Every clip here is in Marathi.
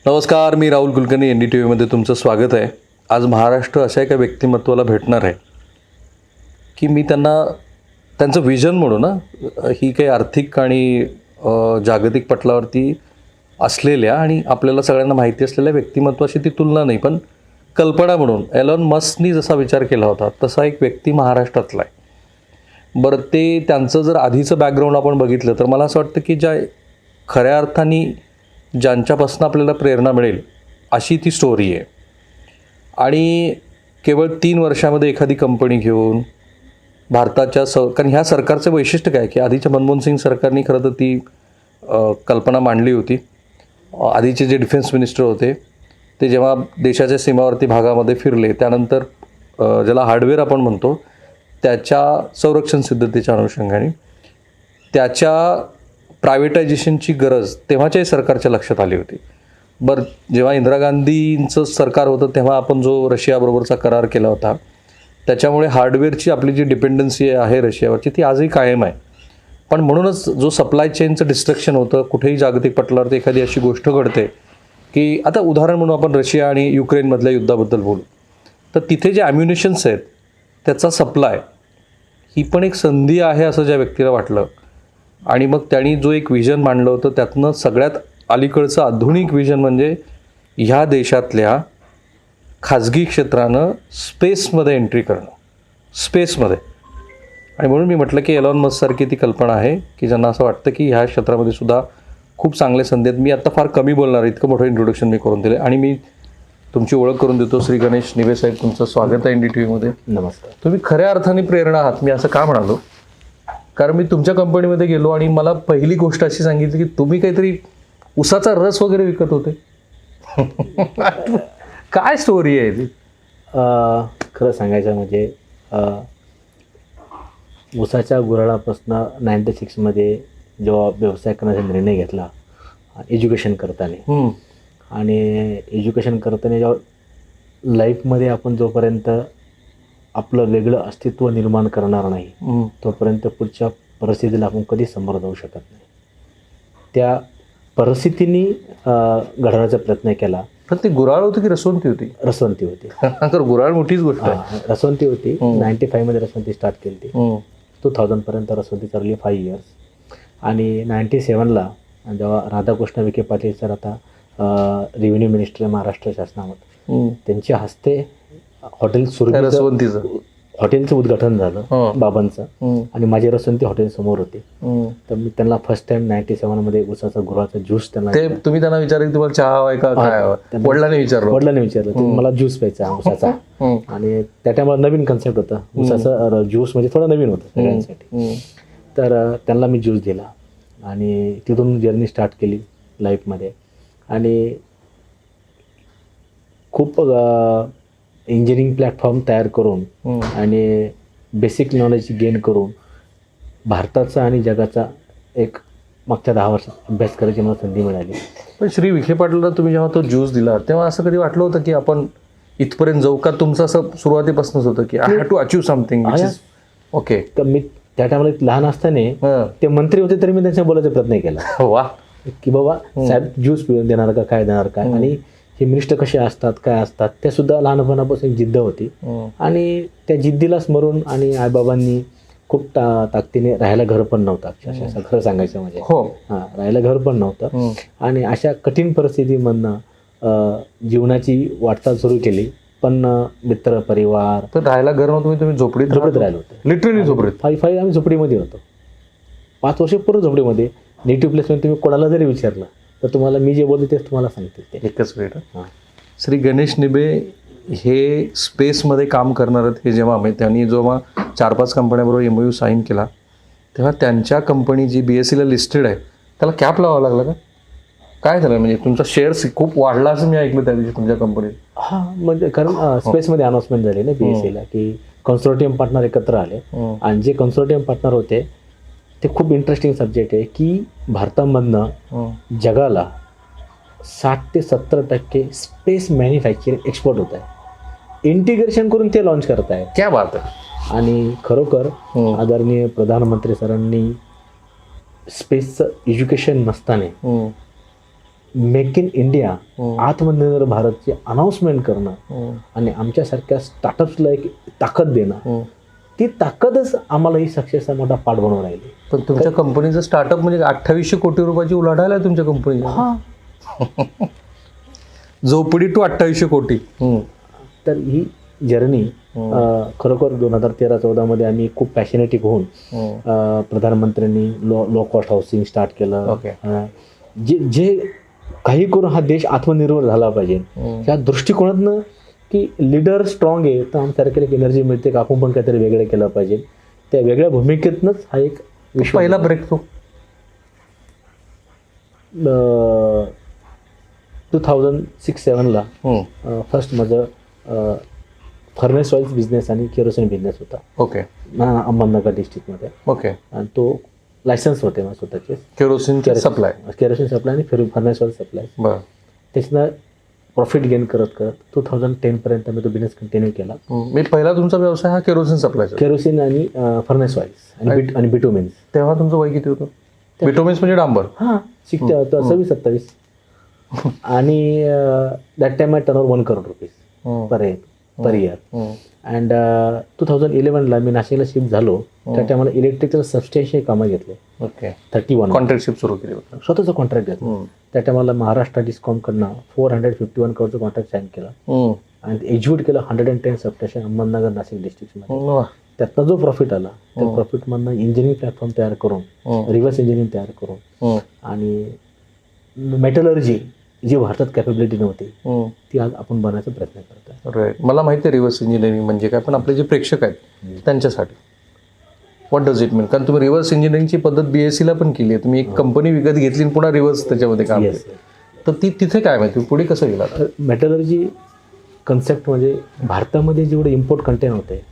नमस्कार, मी राहुल कुलकर्णी. NDTV मध्ये तुमचं स्वागत आहे. आज महाराष्ट्र अशा एका व्यक्तिमत्वाला भेटणार आहे की मी त्यांचं विजन म्हणू ना, ही काही आर्थिक आणि जागतिक पटलावरती असलेल्या आणि आपल्याला सगळ्यांना माहिती असलेल्या व्यक्तिमत्वाशी ती तुलना नाही, पण कल्पना म्हणून एलॉन मस्कनी जसा विचार केला होता तसा एक व्यक्ती महाराष्ट्रातला आहे. बरं, ते त्यांचं जर आधीचं बॅकग्राऊंड आपण बघितलं तर मला असं वाटतं की ज्या खऱ्या अर्थाने ज्यांच्यापासून आपल्याला प्रेरणा मिळेल अशी ती स्टोरी आहे. आणि केवळ 3 वर्षामध्ये एखादी कंपनी घेऊन भारताच्या कारण ह्या सरकारचं वैशिष्ट्य काय की आधीच्या मनमोहन सिंग सरकारने खरं तर ती कल्पना मांडली होती. आधीचे जे डिफेन्स मिनिस्टर होते ते जेव्हा देशाच्या सीमावर्ती भागामध्ये फिरले त्यानंतर ज्याला हार्डवेअर आपण म्हणतो त्याच्या संरक्षण सिद्धतेच्या अनुषंगाने त्याच्या प्रायव्हेटायझेशनची गरज तेव्हाच्याही सरकारच्या लक्षात आली होती. बरं, जेव्हा इंदिरा गांधींचं सरकार होतं तेव्हा आपण जो रशियाबरोबरचा करार केला होता त्याच्यामुळे हार्डवेअरची आपली जी डिपेंडन्सी आहे रशियावरची ती आजही कायम आहे. पण म्हणूनच जो सप्लाय चेनचं डिस्ट्रक्शन होतं, कुठेही जागतिक पटलावरती एखादी अशी गोष्ट घडते की आता उदाहरण म्हणून आपण रशिया आणि युक्रेनमधल्या युद्धाबद्दल बोलू, तर तिथे जे ॲम्युनिशन्स आहेत त्याचा सप्लाय ही पण एक संधी आहे असं ज्या व्यक्तीला वाटलं आणि मग त्यांनी जो एक विजन मांडलं होतं त्यातनं सगळ्यात अलीकडचं आधुनिक विजन म्हणजे ह्या देशातल्या खाजगी क्षेत्रानं स्पेसमध्ये एंट्री करणं, स्पेसमध्ये. आणि म्हणून मी म्हटलं की एलॉन मस्कसारखी ती कल्पना आहे की ज्यांना असं वाटतं की ह्या क्षेत्रामध्ये सुद्धा खूप चांगले संधी आहेत. मी आत्ता फार कमी बोलणार, इतकं मोठं इंट्रोडक्शन मी करून दिलं आणि मी तुमची ओळख करून देतो. श्री गणेश निबे साहेब, तुमचं स्वागत आहे NDTVमध्ये. नमस्कार. तुम्ही खऱ्या अर्थाने प्रेरणा आहात. मी असं का म्हणालो, कारण मी तुमच्या कंपनीमध्ये गेलो आणि मला पहिली गोष्ट अशी सांगितली की तुम्ही काहीतरी उसाचा रस वगैरे विकत होते. काय स्टोरी आहे ती? खरं सांगायचं म्हणजे उसाच्या गुऱ्हाळापासून 96मध्ये जेव्हा व्यवसाय करण्याचा निर्णय घेतला एज्युकेशन करताना, आणि एज्युकेशन करताना जेव्हा लाईफमध्ये आपण जोपर्यंत आपलं वेगळं अस्तित्व निर्माण करणार नाही तोपर्यंत पुढच्या परिस्थितीला आपण कधीच समोर जाऊ शकत नाही. त्या परिस्थितीने घडवण्याचा प्रयत्न केला. पण ती गुराळ होती की रसवंती होती? रसवंती होती. तर गुराळ मोठीच गोष्ट आहे. रसवंती होती. 95मध्ये रसवंती स्टार्ट केली ती. 2000पर्यंत रसवंती चालली 5 इयर्स. आणि 97ला जेव्हा राधाकृष्ण विखे पाटील सर आता रेव्हेन्यू मिनिस्टर महाराष्ट्र शासनामध्ये, त्यांच्या हस्ते हॉटेल रसवंतीचं हॉटेलचं उद्घाटन झालं बाबांचं, आणि माझी रसवंती हॉटेल समोर होती. तर मी त्यांना फर्स्ट टाइम 97मध्ये उसाचा गुळाचा ज्यूस त्यांना तुम्ही त्यांना विचारलं की तुम्हाला चहा हवाय का काय हवं? वडिलांनी विचारलं की मला ज्यूस प्यायचा उसाचा. आणि त्या टायमाला नवीन कन्सेप्ट होता उसाचा ज्यूस, म्हणजे थोडं नवीन होतं सगळ्यांसाठी. तर त्यांना मी ज्यूस दिला आणि तिथून जर्नी स्टार्ट केली लाईफमध्ये. आणि खूप इंजिनिअरिंग प्लॅटफॉर्म तयार करून आणि बेसिक नॉलेज गेन करून भारताचा आणि जगाचा एक मागच्या 10 वर्षात अभ्यास करायची मला संधी मिळाली. पण श्री विखे पाटलांना तुम्ही जेव्हा तो ज्यूस दिला तेव्हा असं कधी वाटलं होतं की आपण इथपर्यंत जाऊ का? तुमचं असं सुरुवातीपासूनच होतं की I have to achieve something? Okay. तर मी त्या टायमाला लहान असताना ते मंत्री होते तरी मी त्यांच्या बोलायचा प्रयत्न केला. वा. की बाबा साहेब ज्यूस पिऊन देणार का, काय देणार काय, आणि हे मिनिस्टर कसे असतात काय असतात, त्या सुद्धा लहानपणापासून एक जिद्द होती. आणि त्या जिद्दीला स्मरून आणि आईबाबांनी खूप ताकदीने राहायला घर पण नव्हतं अक्षरशः, खरं सांगायचं म्हणजे. राहायला घर पण नव्हतं. आणि अशा कठीण परिस्थितीमधनं जीवनाची वाटचाल सुरू केली. पण मित्र परिवार, तर राहायला घर नव्हतं, तुम्ही झोपडीत राहिलो होतो. लिटरली झोपडीत. 5 आम्ही झोपडीमध्ये होतो. 5 वर्ष पूर्ण झोपडीमध्ये. नेटिव्ह प्लेसमध्ये तुम्ही कोणाला जरी विचारलं तर तुम्हाला मी जे बोलतो तेच तुम्हाला सांगते. एकच वेळ. श्री गणेश निबे हे स्पेसमध्ये काम करणार आहेत. हे जेव्हा त्यांनी जेव्हा 4-5 कंपन्यांबरोबर MOU साईन केला तेव्हा त्यांच्या कंपनी जी BSEला लिस्टेड आहे त्याला कॅप लावावा लागला का? काय झालं म्हणजे तुमचा शेअर्स खूप वाढला असं मी ऐकलं त्या दिवशी तुमच्या कंपनीत? म्हणजे कारण स्पेसमध्ये अनाउन्समेंट झाली ना BSEला की कन्सोर्टियम पार्टनर एकत्र आले. आणि जे कन्सोर्टियम पार्टनर होते ते खूप इंटरेस्टिंग सब्जेक्ट आहे की भारतामधनं जगाला 60 ते 70% स्पेस मॅन्युफॅक्चरिंग एक्सपोर्ट होत आहे. इंटिग्रेशन करून ते लॉन्च करत आहे. क्या बात आहे. आणि खरोखर आदरणीय प्रधानमंत्री सरांनी स्पेसचं एज्युकेशन नसताना मेक इन इंडिया, आत्मनिर्भर भारतची अनाऊन्समेंट करणं आणि आमच्यासारख्या स्टार्टअप्सला एक ताकद देणं, ती ताकदच आम्हाला ही सक्सेसचा मोठा पाठ बनवून राहिली. पण तुमच्या कंपनीचं स्टार्टअप म्हणजे 2800 कोटी रुपयाची उलाढाल आहे तुमच्या कंपनीची. हां, झोपडी टू 2800 कोटी. तर ही जर्नी खरोखर 2013-14 मध्ये आम्ही खूप पॅशनेटिक होऊन प्रधानमंत्र्यांनी लो कॉस्ट हाऊसिंग स्टार्ट केलं. जे काही करून हा देश आत्मनिर्भर झाला पाहिजे ह्या दृष्टिकोनातनं की लीडर स्ट्रॉंग आहे तर आमच्यासारख्याला एक एनर्जी मिळते का आपण पण काहीतरी वेगळं केलं पाहिजे. त्या वेगळ्या भूमिकेतनंच हा एक पहिला ब्रेक थ्रू 2006-07 फर्स्ट माझं फर्नेस ऑइल्स बिझनेस आणि केरोसिन बिझनेस होता. ओके. अहमदनगर डिस्ट्रिक्टमध्ये. ओके. आणि तो लायसन्स होते माझे स्वतःचे केरोसिन सप्लाय आणि फर्नेस ऑइल सप्लाय. बरं. त्याच्यानं प्रॉफिट गेन करत 2010 पर्यंत मी तो बिझनेस कंटिन्यू केला. मी पहिला तुमचा व्यवसाय हा केरोसिन सप्लायचा. केरोसिन आणि फर्नेस ऑइल्स आणि बिटोमिन्स. तेव्हा तुमचं वय किती होतं? बिटोमिन्स म्हणजे डांबर. हां, 26-27. आणि that time I turnover 1 crore rupees per year. And 2011ला मी नाशिकला शिफ्ट झालो. त्या टायमाला इलेक्ट्रिकल सबस्टेशन कामं घेतले. ओके. 31 कॉन्ट्रॅक्टशिप सुरू केली. स्वतःचं कॉन्ट्रॅक्ट घेतलं. त्या टायमाला महाराष्ट्र डिस्कॉमकडनं 451 crore कॉन्ट्रॅक्ट साईन केला आणि एक्झिक्यूट केलं 110 सबस्टेशन अहमदनगर नाशिक डिस्ट्रिक्टमध्ये. त्यातनं जो प्रॉफिट आला त्या प्रॉफिटमधनं इंजिनिअरिंग प्लॅटफॉर्म तयार करून रिव्हर्स इंजिनिअरिंग तयार करून आणि मेटलर्जी जी भारतात कॅपेबिलिटी नव्हती ती आज आपण बनवायचा प्रयत्न करतो. राईट. मला माहिती आहे रिव्हर्स इंजिनिअरिंग म्हणजे काय, पण आपले जे प्रेक्षक आहेत त्यांच्यासाठी व्हॉट डज इट मीन? कारण तुम्ही रिव्हर्स इंजिनिअरिंगची पद्धत BSc पण केली आहे. तुम्ही एक कंपनी विकत घेतली आणि पुन्हा रिव्हर्स त्याच्यामध्ये काम केलं. तर तिथे काय माहिती पुढे कसं गेला? मेटलर्जी कन्सेप्ट म्हणजे भारतामध्ये जेवढे इम्पोर्ट कंटेन होते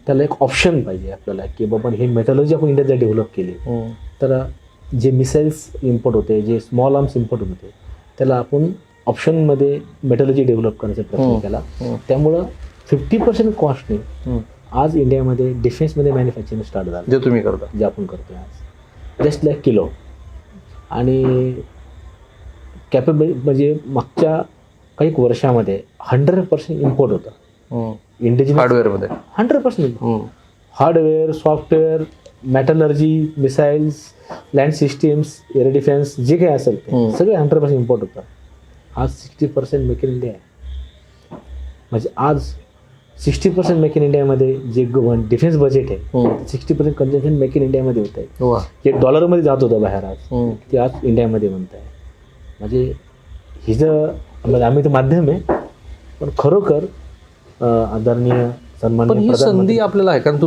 त्याला एक ऑप्शन पाहिजे आपल्याला की बाबा हे मेटलर्जी आपण इंडियात डेव्हलप केली तर जे मिसाईल्स इम्पोर्ट होते, जे स्मॉल आर्म्स इम्पोर्ट होते त्याला आपण ऑप्शनमध्ये मेटलर्जी डेव्हलप करण्याचा प्रयत्न केला. त्यामुळं 50% कॉस्टने आज इंडियामध्ये डिफेन्समध्ये मॅन्युफॅक्चरिंग स्टार्ट झालं. जे तुम्ही करता, जे आपण करतो आज जस्ट लाईक किलो. आणि कॅपेबिलिटी म्हणजे मागच्या काही वर्षामध्ये 100% इम्पोर्ट होतं इंडिजिनस हार्डवेअरमध्ये. 100% hardware, software, metallurgy, missiles, land systems, air defence जे काही असेल ते सगळे 100% इम्पोर्ट होतं. आज 60% मेक इन इंडिया आहे. म्हणजे आज 60% मेक इन इंडियामध्ये जे डिफेन्स बजेट आहे 60% कन्झम्पशन मेक इन इंडियामध्ये होत आहे. जे डॉलरमध्ये जात होतं बाहेर आज ते आज इंडियामध्ये म्हणत आहे. म्हणजे ही जर आम्ही तर माध्यम आहे पण खरोखर आदरणीय सन्माननीय ही संधी आपल्याला आहे. कारण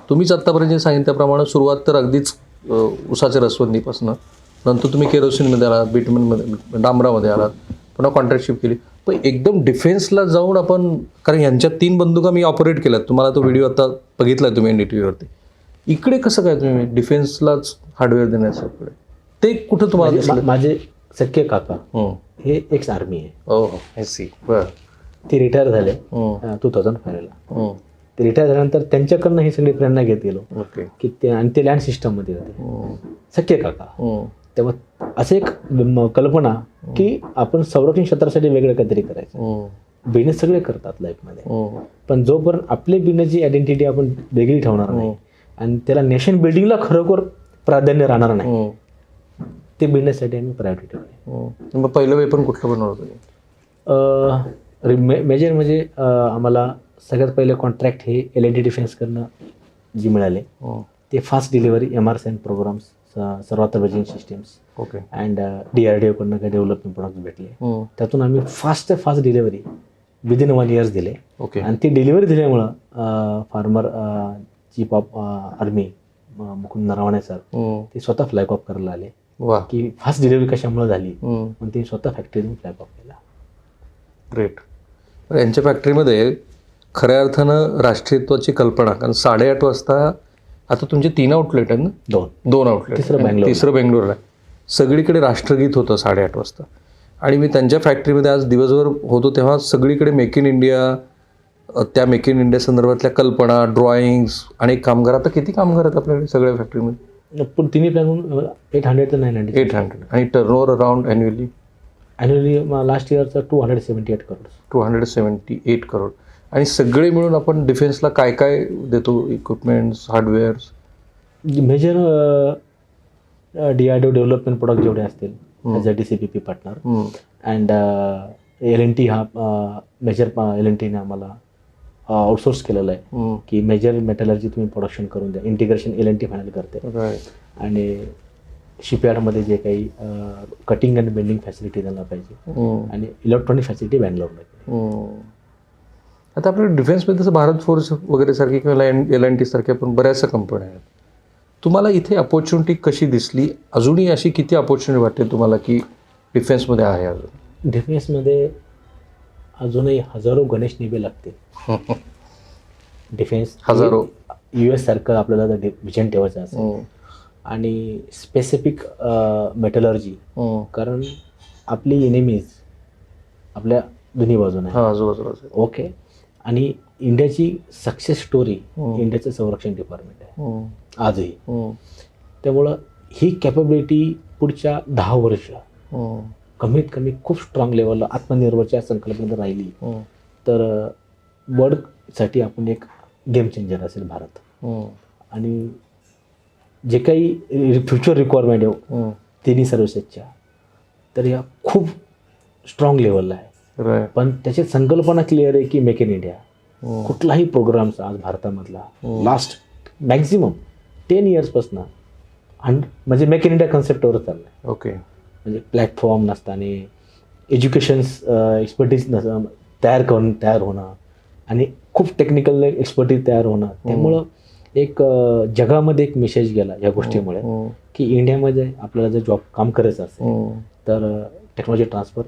तुम्हीच आत्तापर्यंत जे सांगितलं त्याप्रमाणे सुरुवात तर अगदीच उसाच्या रसवंदीपासून, नंतर तुम्ही केरोसिनमध्ये आलात, बिटमनमध्ये, डांबरामध्ये आलात, पुन्हा कॉन्ट्रॅक्टशिप केली. पण एकदम डिफेन्सला जाऊन आपण, कारण यांच्या 3 बंदुका मी ऑपरेट केल्यात, तुम्हाला तो व्हिडिओ आता बघितला तुम्ही NDTVवरती. इकडे कसं काय तुम्ही डिफेन्सलाच हार्डवेअर देण्यासाठी ते कुठं तुम्हाला दिसलं? माझे सख्खे काका हे एक्स आर्मी आहे. I see. बरं. ते रिटायर झाले 2005ला. ते रिटायर झाल्यानंतर त्यांच्याकडनं ही सगळी प्रेरणा घेत गेलो. ओके. की ते आणि ते लँड सिस्टममध्ये होते सख्खे काका. तेव्हा असं एक कल्पना की आपण संरक्षण क्षेत्रासाठी वेगळं काहीतरी करायचं. बिझनेस सगळे करतात लाईफमध्ये पण जोपर्यंत आपले बिझनेसची आयडेंटिटी आपण वेगळी ठेवणार नाही आणि त्याला नेशन बिल्डिंगला खरोखर प्राधान्य राहणार नाही ते बिझनेससाठी आम्ही प्रायोरिटी ठेवली. मग पहिलं वेपन कुठलं बनवलं तुम्ही? मेजर म्हणजे आम्हाला सगळ्यात पहिले कॉन्ट्रॅक्ट हे LNT डिफेन्सकडनं जे मिळाले ते फास्ट डिलिव्हरी MRSAM प्रोग्राम्स, सर्वात बजिंग सिस्टीम्स. ओके. अँड DRDOकडनं काही डेव्हलपमेंट प्रोडक्ट भेटले. त्यातून आम्ही फास्ट डिलिव्हरी विदिन 1 year दिले. ओके. आणि ती डिलिव्हरी दिल्यामुळं farmer chief of army Mukund Naravane sir ते स्वतः फ्लॅग ऑफ करायला आले. वा. की फास्ट डिलिव्हरी कशामुळे झाली पण ते स्वतः फॅक्टरीतून फ्लॅग ऑफ केला. ग्रेट. यांच्या फॅक्टरीमध्ये खऱ्या अर्थानं राष्ट्रीयत्वाची कल्पना, कारण 8:30 वाजता आता तुमचे 3 आउटलेट आहेत ना? 2 आउटलेट. तिसरं बेंगलोरला आहे. सगळीकडे राष्ट्रगीत होतं 8:30 वाजता. आणि मी त्यांच्या फॅक्टरीमध्ये आज दिवसभर होतो तेव्हा सगळीकडे मेक इन इंडिया, त्या मेक इन इंडिया संदर्भातल्या कल्पना, ड्रॉइंग्स, अनेक कामगार. आता किती कामगार आहेत आपल्याकडे सगळ्या फॅक्टरीमध्ये? पण तिन्ही प्लॅन 800 ते 900. 800 आणि turnover around annually annually last इयरचं 278 करोड. 278 करोड. आणि सगळे मिळून आपण डिफेन्सला काय काय देतो, equipments, hardwares? Major DRDO development product जेवढे असतील as a DCPP partner, and LNT हा मेजर LNTने आम्हाला आउटसोर्स केलेलं आहे की मेजर मेटलर्जी तुम्ही प्रोडक्शन करून द्या. इंटिग्रेशन LNT फायनल करते. आणि शिपयार्डमध्ये जे काही कटिंग अँड बेंडिंग फॅसिलिटी त्यांना पाहिजे, आणि इलेक्ट्रॉनिक फॅसिलिटी बँगलोरमध्ये. आता आपल्या डिफेन्समध्ये जसं भारत फोर्स वगैरे सारखी किंवा LNT सारख्या पण बऱ्याचशा कंपन्या आहेत. तुम्हाला इथे अपॉर्च्युनिटी कशी दिसली? अजूनही अशी किती अपॉर्च्युनिटी वाटते तुम्हाला की डिफेन्समध्ये आहे अजून? डिफेन्समध्ये अजूनही हजारो गणेश निबे लागतील. डिफेन्स हजारो. US सारखं आपल्याला विजन ठेवायचं असेल, आणि स्पेसिफिक मेटलर्जी, कारण आपली एनिमीज आपल्या दोन्ही बाजूने आहे. आजूबाजूला. ओके. आणि इंडियाची सक्सेस स्टोरी इंडियाचं संरक्षण डिपार्टमेंट आहे आजही. त्यामुळं ही कॅपेबिलिटी पुढच्या 10 वर्ष कमीत कमी खूप स्ट्रॉंग लेवलला आत्मनिर्भरच्या संकल्पनेत राहिली तर वर्ल्डसाठी आपण एक गेम चेंजर असेल भारत. आणि जे काही फ्युचर रिक्वायरमेंट आहे तिन्ही सर्व्हिसेसच्या, तर या खूप स्ट्रॉंग लेवलला आहे. पण त्याची संकल्पना क्लिअर आहे की मेक इन इंडिया. कुठलाही प्रोग्रामचा आज भारतामधला लास्ट मॅक्झिमम 10 इयर्सपासून म्हणजे मेक इन इंडिया कन्सेप्टवर चाललाय. ओके. म्हणजे प्लॅटफॉर्म नसताना एज्युकेशन एक्सपर्टीज तयार होणं, आणि खूप टेक्निकल एक्सपर्टीज तयार होणं. त्यामुळं एक जगामध्ये एक मेसेज गेला या गोष्टीमुळे की इंडियामध्ये आपल्याला जर जॉब काम करायचं असेल तर टेक्नॉलॉजी ट्रान्सफर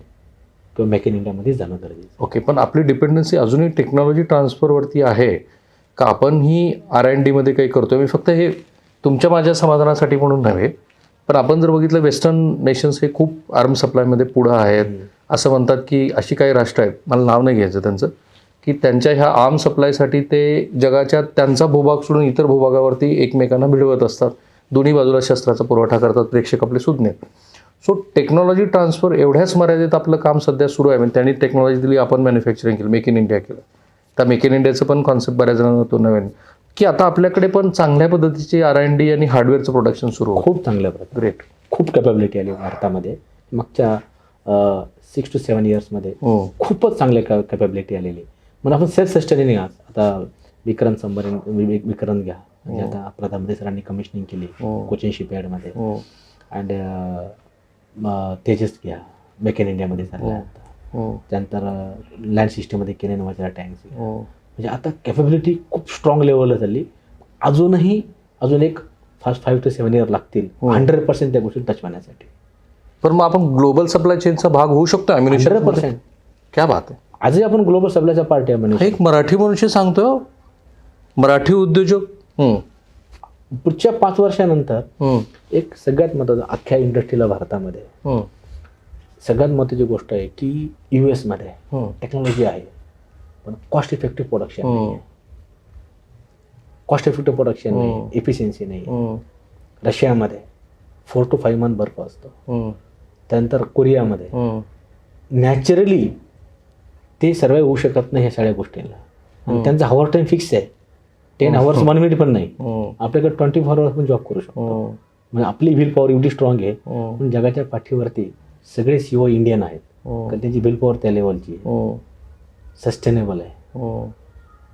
किंवा मेक इन इंडियामध्ये जाणं गरजेचं. ओके. पण आपली डिपेंडन्सी अजूनही टेक्नॉलॉजी ट्रान्सफरवरती आहे का? आपण ही R&Dमध्ये काही करतोय? मी फक्त हे तुमच्या माझ्या समाधानासाठी म्हणून नव्हे, पण आपण जर बघितलं वेस्टर्न नेशन्स हे खूप आर्म सप्लायमध्ये पुढं आहेत. असं म्हणतात की अशी काही राष्ट्र आहेत, मला नाव नाही घ्यायचं त्यांचं, की त्यांच्या ह्या आर्म सप्लायसाठी ते जगाच्या त्यांचा भूभाग सोडून इतर भूभागावरती एकमेकांना भिडवत असतात. दोन्ही बाजूला शस्त्राचा पुरवठा करतात. प्रेक्षक आपले सुज्ञ आहेत. सो टेक्नॉलॉजी ट्रान्सफर एवढ्याच मर्यादेत आपलं काम सध्या सुरू आहे. म्हणजे त्यांनी टेक्नॉलॉजी दिली, आपण मॅन्युफॅक्चरिंग केलं, मेक इन इंडिया केलं. त्या मेक इन इंडियाचं पण कॉन्सेप्ट बऱ्याच जणांना तो नवीन की आता आपल्याकडे पण चांगल्या पद्धतीची R&D आणि हार्डवेअरचं प्रोडक्शन सुरू होतं. खूप चांगल्या प्रकारे. ग्रेट. खूप कॅपॅबिलिटी आली भारतामध्ये मागच्या 6 to 7 इयर्समध्ये. खूपच चांगल्या कॅपॅबिलिटी आलेली. मग आपण सेल्फ सस्टेनिंग आता विक्रांत संबरीन विक्रांत घ्या, म्हणजे आता प्रधानमंत्री सरांनी कमिशनिंग केली कोचिन शिपयार्डमध्ये. अँड तेजस घ्या, मेक इन इंडियामध्ये चाललं आता. त्यानंतर लँड सिस्टममध्ये केले नावाच्या टँक्स. म्हणजे आता कॅपॅबिलिटी खूप स्ट्रॉंग लेवलला चालली. अजून एक 5 to 7 इयर लागतील 100% त्या गोष्टी टच होण्यासाठी. पण मग आपण ग्लोबल सप्लाय चेनचा भाग होऊ शकतो? 100%. क्या बात आहे. आजही आपण ग्लोबल सप्लायचा पार्टी आहे. म्हणजे एक मराठी मनुष्य सांगतोय, मराठी उद्योजक. पुढच्या 5 वर्षानंतर एक सगळ्यात महत्त्वाचं अख्ख्या इंडस्ट्रीला भारतामध्ये सगळ्यात महत्त्वाची गोष्ट आहे की US मध्ये टेक्नॉलॉजी आहे, पण कॉस्ट इफेक्टिव्ह प्रोडक्शन नाही. कॉस्ट इफेक्टिव्ह प्रोडक्शन नाही, एफिशियन्सी नाही. रशियामध्ये 4 to 5 month बर्फ असतो. त्यानंतर कोरियामध्ये नॅचरली ते सर्वाइव्ह होऊ शकत नाही ह्या सगळ्या गोष्टींना. आणि त्यांचा हॉवर टाईम फिक्स आहे. 10 hours 1 minute पण नाही. आपल्याकडे 24 hours पण जॉब करू शकतो. म्हणजे आपली व्हील पॉवर एवढी स्ट्रॉंग आहे. पण जगाच्या पाठीवरती सगळे CEO इंडियन आहेत, कारण त्यांची व्हील पॉवर त्या लेवलची सस्टेनेबल आहे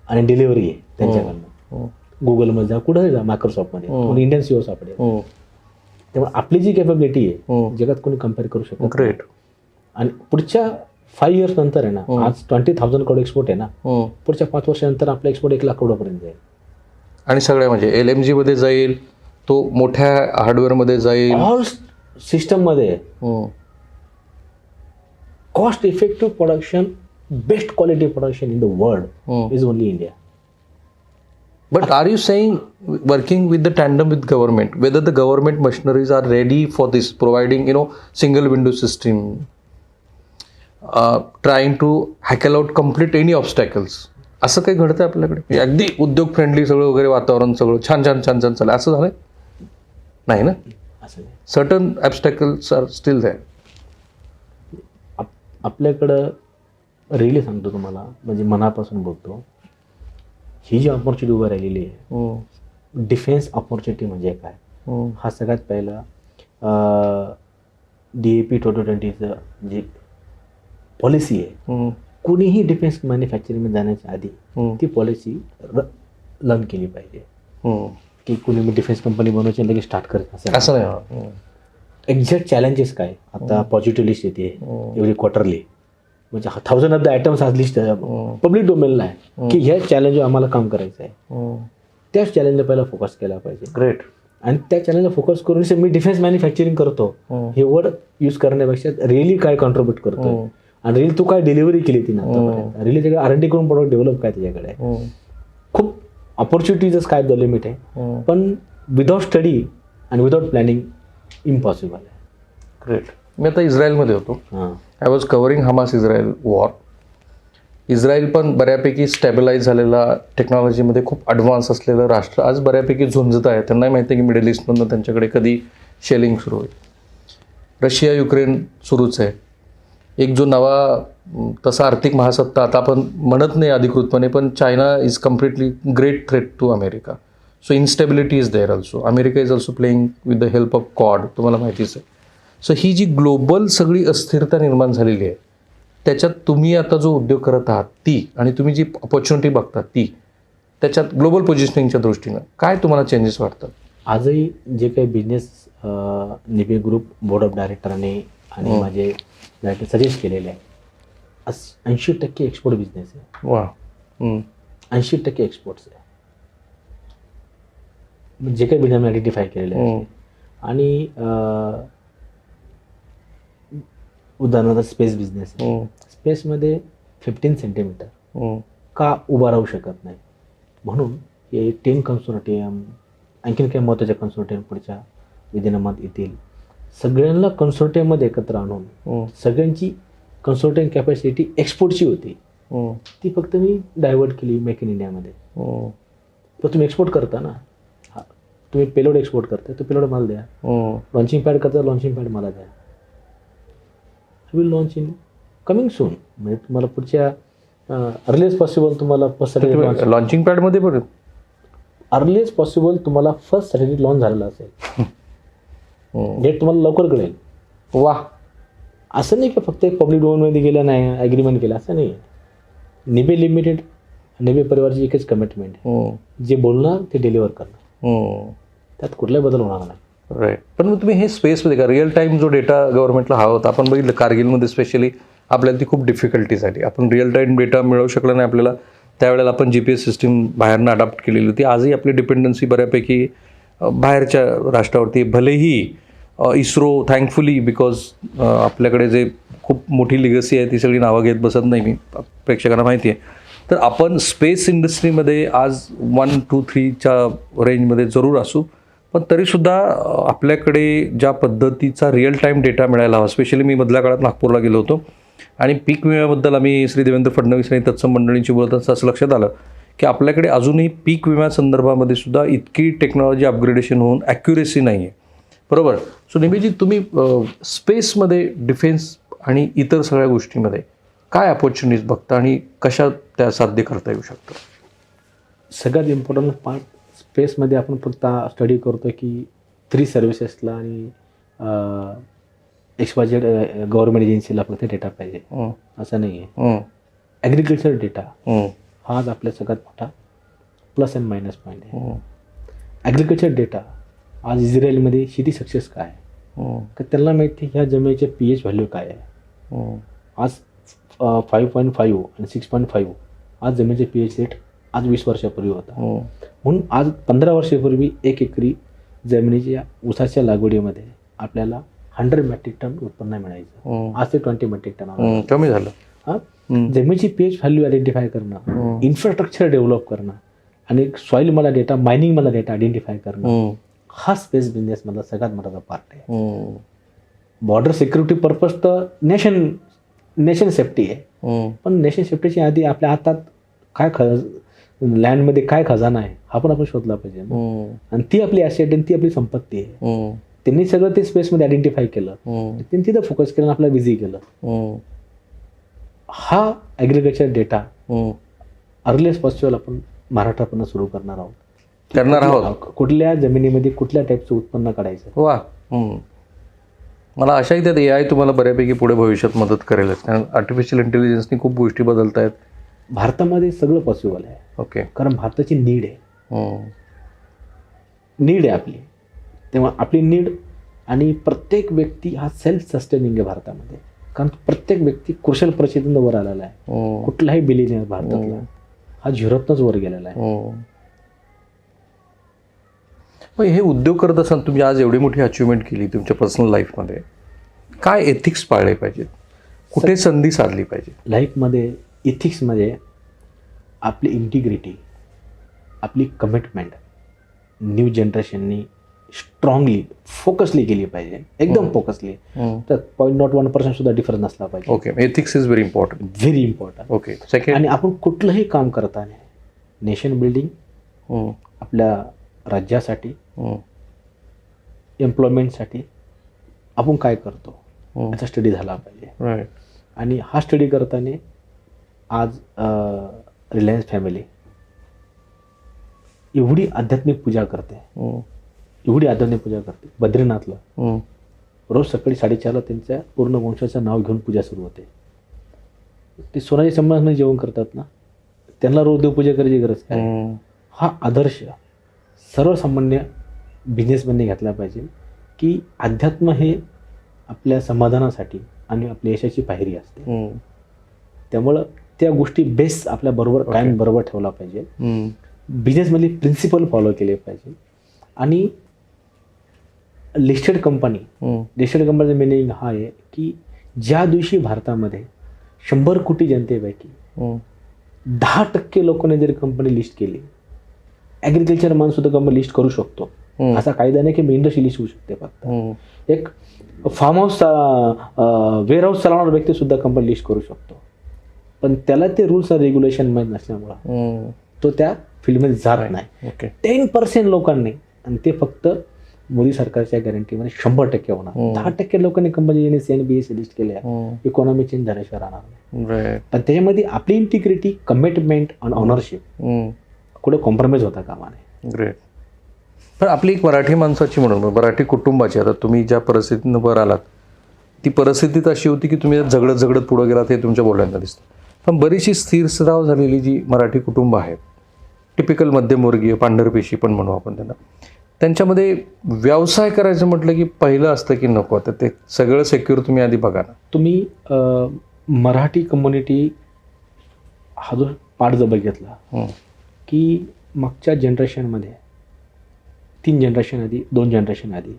आणि डिलिव्हरी आहे त्यांच्याकडनं. गुगलमध्ये जा, कुठंही जा, मायक्रोसॉफ्टमध्ये, कोणी इंडियन CEO सापडेल. त्यामुळे आपली जी कॅपॅबिलिटी आहे जगात कोणी कम्पेअर करू शकतो. ग्रेट. आणि पुढच्या 5 years नंतर आहे ना, आज 20,000 करोड एक्सपोर्ट आहे ना, पुढच्या 5 वर्षानंतर आपला एक्सपोर्ट 1 लाख करोडापर्यंत जाईल. आणि सगळ्या म्हणजे LMG मध्ये जाईल, तो मोठ्या हार्डवेअरमध्ये जाईल, ऑल सिस्टममध्ये. Cost effective production, best quality production in the world is only India. But are you saying working with the tandem with government, whether the government machineries are ready for this, providing single window system, trying to hackle out complete any obstacles? असं काही घडतंय आपल्याकडे? अगदी उद्योग फ्रेंडली सगळं वगैरे वातावरण सगळं छान छान छान छान चाललं, असं झालंय? नाही ना. असं नाही. Certain obstacles are still there. आपल्याकडं रिअली सांगतो तुम्हाला, म्हणजे मनापासून बोलतो, ही जी ऑपॉर्च्युनिटी उभं राहिलेली आहे, डिफेन्स ऑपॉर्च्युनिटी म्हणजे काय, हा सगळ्यात पहिला DAP 2020चं जी पॉलिसी आहे, कुणीही डिफेन्स मॅन्युफॅक्चरिंगमध्ये जाण्याच्या आधी ती पॉलिसी लर्न केली पाहिजे. की कुणी मी डिफेन्स कंपनी बनवायची लगेच स्टार्ट करत असं नाही. एक्झॅक्ट चॅलेंजेस काय, आता पॉझिटिव्ह लिस्ट येते एव्हरी क्वार्टरली, म्हणजे 1000 ऑफ द आयटम्स आज लिस्ट पब्लिक डोमेनला आहे की ह्या चॅलेंजवर आम्हाला काम करायचं आहे. त्याच चॅलेंजला पहिला फोकस केला पाहिजे. ग्रेट. आणि त्या चॅलेंजला फोकस करून मी डिफेन्स मॅन्युफॅक्चरिंग करतो हे वर्ड यूज करण्यापेक्षा रिअली काय कॉन्ट्रीब्यूट करतो, आणि रिअली तू काय डिलिव्हरी केली ती ना, रिअली त्याकडे R&D करून प्रोडक्ट डेव्हलप काय त्याच्याकडे, खूप ऑपॉर्च्युनिटीजच काय द लिमिट आहे. पण विदाउट स्टडी आणि विदाउट प्लॅनिंग इम्पॉसिबल आहे. ग्रेट. मी आता इस्रायलमध्ये होतो. हां, I was covering Hamas Israel war. Israel पण बऱ्यापैकी स्टॅबिलाईज झालेला, टेक्नॉलॉजीमध्ये खूप ॲडव्हान्स असलेलं राष्ट्र आज बऱ्यापैकी झुंजत आहे. त्यांनाही माहिती आहे की मिडल ईस्टमधनं त्यांच्याकडे कधी शेलिंग सुरू होईल. रशिया युक्रेन सुरूच आहे. एक जो नवा तसा आर्थिक महासत्ता, आता आपण म्हणत नाही अधिकृतपणे, पण China is completely great threat to America. So instability is there also. America is also playing with the help of cod, तुम्हाला माहितीच आहे. सो ही जी ग्लोबल सगळी अस्थिरता निर्माण झालेली आहे, त्याच्यात तुम्ही आता जो उद्योग करत आहात ती, आणि तुम्ही जी अपॉर्च्युनिटी बघता ती, त्याच्यात ग्लोबल पोझिशनिंगच्या दृष्टीनं काय तुम्हाला चेंजेस वाटतात? आजही जे काही business Nibe group board of डायरेक्टरांनी आणि माझे डायरेक्टर सजेस्ट केलेले आहे, 80% एक्सपोर्ट बिझनेस आहे. वा. 80% एक्सपोर्ट्स आहे, जे काही बिझनेस आयडेंटिफाय केलेले आहे. आणि उदाहरणार्थ स्पेस बिझनेस आहे. स्पेसमध्ये 15 सेंटीमीटर का उभा राहू शकत नाही, म्हणून हे 10 कन्सोर्टियम, आणखीन काही महत्त्वाच्या कन्सोर्टियम पुढच्या विधिनामात येतील. सगळ्यांना कन्सोर्टियममध्ये एकत्र आणून सगळ्यांची कन्सोर्टियम कॅपॅसिटी एक्सपोर्टची होती, ती फक्त मी डायव्हर्ट केली मेक इन इंडियामध्ये. तर तुम्ही एक्सपोर्ट करता ना, तुम्ही पेलोड एक्सपोर्ट करता, तो पेलोड मला द्या. लॉन्चिंग पॅड करता, लॉन्चिंग पॅड मला द्या. I will launch in coming soon. म्हणजे तुम्हाला पुढच्या अर्लिएस्ट पॉसिबल तुम्हाला फर्स्ट सॅटर्डे लॉन्चिंग पॅडमध्ये पण अर्लिएस्ट पॉसिबल तुम्हाला फर्स्ट सॅटर्डे लॉन्च झालेला असेल, डेट तुम्हाला लवकर कळेल. वा. असं नाही की फक्त एक पब्लिक डोमेनमध्ये गेलं नाही ॲग्रीमेंट केलं, असं नाही. निबे लिमिटेड, निबे परिवारची एकच कमिटमेंट आहे, जे बोलणार ते डिलिव्हर करणार, त्यात कुठलाही बदल होणार नाही. राईट. पण मग तुम्ही हे स्पेसमध्ये का रिअल टाईम जो डेटा गव्हर्नमेंटला हवा होता, आपण बघितलं कारगिलमध्ये स्पेशली आपल्याला ती खूप डिफिकल्टी झाली. आपण रिअल टाईम डेटा मिळवू शकला नाही आपल्याला. त्यावेळेला आपण GPS सिस्टीम बाहेरनं अडॉप्ट केलेली होती. आजही आपली डिपेंडन्सी बऱ्यापैकी बाहेरच्या राष्ट्रावरती, भलेही इस्रो थँकफुली, बिकॉज आपल्याकडे जे खूप मोठी लिगसी आहे ती सगळी नावं घेत बसत नाही मी, प्रेक्षकांना माहिती आहे. तर आपण स्पेस इंडस्ट्रीमध्ये आज 1, 2, 3च्या रेंजमध्ये जरूर असू, पण तरीसुद्धा आपल्याकडे ज्या पद्धतीचा रिअल टाईम डेटा मिळायला हवा. स्पेशली मी मधल्या काळात नागपूरला गेलो होतो आणि पीक विम्याबद्दल आम्ही श्री देवेंद्र फडणवीस आणि तत्सम मंडळींची बोलत असं लक्षात आलं की आपल्याकडे अजूनही पीक विम्यासंदर्भामध्ये सुद्धा इतकी टेक्नॉलॉजी अपग्रेडेशन होऊन ॲक्युरेसी नाही आहे. बरोबर. सो निबेजी, तुम्ही स्पेसमध्ये, डिफेन्स आणि इतर सगळ्या गोष्टीमध्ये काय अपॉर्च्युनिटीज बघता आणि कशा त्या साध्य करता येऊ शकतं? सगळ्यात इम्पॉर्टंट पार्ट स्पेसमध्ये आपण फक्त स्टडी करतो की 3 सर्व्हिसेसला आणि एक्सवायझेड गव्हर्नमेंट एजन्सीला फक्त डेटा पाहिजे, असं नाही आहे. ॲग्रिकल्चर डेटा हाच आपल्या सगळ्यात मोठा प्लस अँड मायनस पॉईंट आहे. ॲग्रिकल्चर डेटा आज इस्रायलमध्ये शेती सक्सेस काय आहे, तर त्यांना माहिती आहे ह्या जमिनीचे pH व्हॅल्यू काय आहे. आज 5.5 आणि 6.5 आज जमिनीचे pH रेट आज 20 वर्षापूर्वी होता. म्हणून आज 15 वर्षापूर्वी 1 एकरी जमिनीच्या ऊसाच्या लागवडीमध्ये आपल्याला 100 मेट्रिक टन उत्पन्न मिळायचं. आज ते 20 मेट्रिक टन कमी झालं. हां, जमिनीची pH व्हॅल्यू आयडेंटिफाय करणं, इन्फ्रास्ट्रक्चर डेव्हलप करणं आणि सॉईल मला डेटा, मायनिंग मला डेटा आयडेंटिफाय करणं, हा स्पेस बिझनेसमधला सगळ्यात मोठा पार्ट आहे. बॉर्डर सिक्युरिटी पर्पज तर नेशन सेफ्टी आहे, पण नेशन सेफ्टीच्या आधी आपल्या हातात काय लँडमध्ये काय खजाना आहे हा पण आपण शोधला पाहिजे ना. आणि ती आपली ॲसेट आणि ती आपली संपत्ती आहे. त्यांनी सगळं ते स्पेसमध्ये आयडेंटिफाय केलं, त्यांनी तिथं फोकस केलं आणि आपल्याला बिझी केलं. हा ॲग्रिकल्चर डेटा अर्लिएस्ट पॉसिबल आपण महाराष्ट्रापासून सुरू करणार आहोत. कुठल्या जमिनीमध्ये कुठल्या टाईपचं उत्पन्न काढायचं. वा. मला आशाही त्यात AI तुम्हाला बऱ्यापैकी पुढे भविष्यात मदत करेलच, कारण आर्टिफिशियल इंटेलिजन्सनी खूप गोष्टी बदलत आहेत. भारतामध्ये सगळं पॉसिबल आहे. ओके. कारण भारताची नीड आहे आपली. तेव्हा आपली नीड आणि प्रत्येक व्यक्ती हा सेल्फ सस्टेनिंग आहे भारतामध्ये. कारण प्रत्येक व्यक्ती कुशल परिस्थितीतून वर आलेला आहे. कुठलाही बिलिनियर भारतातला हा झिरोतनंच वर गेलेला आहे. मग हे उद्योग करत असताना तुम्ही आज एवढी मोठी अचिव्हमेंट केली तुमच्या पर्सनल लाईफमध्ये, काय एथिक्स पाळले पाहिजेत, कुठे संधी साधली पाहिजे लाईफमध्ये? इथिक्समध्ये आपली इंटिग्रिटी, आपली कमिटमेंट न्यू जनरेशननी स्ट्रॉंगली फोकसली केली पाहिजे. एकदम फोकसली. तर 0.01% सुद्धा डिफरन्स नसला पाहिजे. Okay. Ethics is very important. Very important. Okay. Second, आणि आपण कुठलंही काम करताना नेशन बिल्डिंग, आपल्या राज्यासाठी, एम्प्लॉयमेंटसाठी आपण काय करतो याचा स्टडी झाला पाहिजे. आणि हा स्टडी करताना आज रिलायन्स फॅमिली एवढी आध्यात्मिक पूजा करते, बद्रीनाथला रोज सकाळी 4:30ला त्यांच्या पूर्ण वंशाचं नाव घेऊन पूजा सुरू होते. ते सोनाजी समाजामध्ये जेवण करतात ना, त्यांना रोज देवपूजा करायची गरज काय? हा आदर्श सर्वसामान्य बिझनेसमॅनने घेतला पाहिजे की अध्यात्म हे आपल्या समाधानासाठी आणि आपल्या यशाची पायरी असते. त्यामुळं त्या गोष्टी बेस आपल्या बरोबर कायम बरोबर ठेवला पाहिजे. बिझनेसमधली प्रिन्सिपल फॉलो केले पाहिजे. आणि लिस्टेड कंपनीचं मिनिंग हा आहे की ज्या दिवशी भारतामध्ये 100 कोटी जनतेपैकी 10% लोकांनी जरी कंपनी लिस्ट केली, ॲग्रिकल्चर मान सुद्धा कंपनी लिस्ट करू शकतो. असा कायदा नाही की मी इंडस्ट्री लिस्ट होऊ शकते. फक्त एक फार्म हाऊस वेअर हाऊस चालवणारा व्यक्ती सुद्धा कंपनी लिस्ट करू शकतो. पण त्याला ते रूल्स आणि रेग्युलेशन माहीत नसल्यामुळं तो त्या फील्डमध्ये जात नाही. 10% लोकांनी, आणि ते फक्त मोदी सरकारच्या गॅरंटीमध्ये 100% होणार. 10% लोकांनी कंपनी CNBSE लिस्ट केल्या, इकॉनॉमी चेंज झाल्याशिवाय राहणार नाही. पण त्याच्यामध्ये आपली इंटिग्रिटी, कमिटमेंट आणि ऑनरशिप कुठे कॉम्प्रोमाइज होता कामा नये. ग्रेट. पण आपली एक मराठी माणसाची म्हणून, मराठी कुटुंबाची, आता तुम्ही ज्या परिस्थितीनं वर आलात ती परिस्थितीत अशी होती की तुम्ही झगडत पुढं गेलात हे तुमच्या बोलण्यात दिसतं. पण बरीचशी स्थिरस्राव झालेली जी मराठी कुटुंब आहेत, टिपिकल मध्यमवर्गीय, पांढरपेशी पण म्हणू आपण त्यांना, त्यांच्यामध्ये व्यवसाय करायचं म्हटलं की पहिलं असतं की नको, तर ते सगळं सेक्युअर तुम्ही आधी बघा ना. तुम्ही मराठी कम्युनिटी हा जो पाठ जर बघितला की मागच्या जनरेशनमध्ये 3 जनरेशन आधी, 2 जनरेशन आधी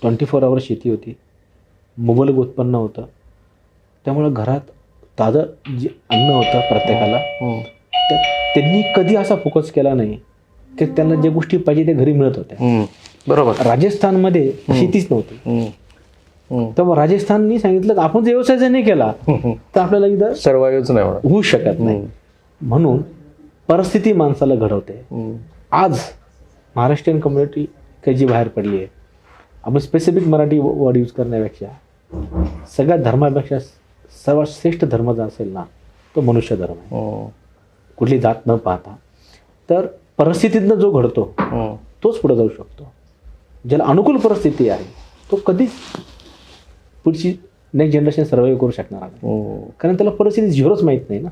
24 आवर शेती होती, मुबलक उत्पन्न होतं. त्यामुळं घरात ताजं जे अन्न होतं प्रत्येकाला, त्यांनी कधी असा फोकस केला नाही की त्यांना ज्या गोष्टी पाहिजे त्या घरी मिळत होत्या. बरोबर. राजस्थानमध्ये शेतीच नव्हती. तेव्हा राजस्थाननी सांगितलं की आपण जर व्यवसाय जर नाही केला तर आपल्याला इथं सर्वाइव्हच नाही होऊ शकत नाही. म्हणून परिस्थिती माणसाला घडवते. आज महाराष्ट्रीयन कम्युनिटी काही जी बाहेर पडली आहे, आपण स्पेसिफिक मराठी वर्ड यूज करण्यापेक्षा सगळ्या धर्मापेक्षा सर्वात श्रेष्ठ धर्म जो असेल ना तो मनुष्य धर्म आहे. कुठली जात न पाहता. तर परिस्थितीतनं जो घडतो तोच पुढे जाऊ शकतो. ज्याला अनुकूल परिस्थिती आहे तो कधीच पुढची नेक्स्ट जनरेशन सर्वाइव्ह करू शकणार नाही. कारण त्याला परिस्थिती झिरोच माहीत नाही ना.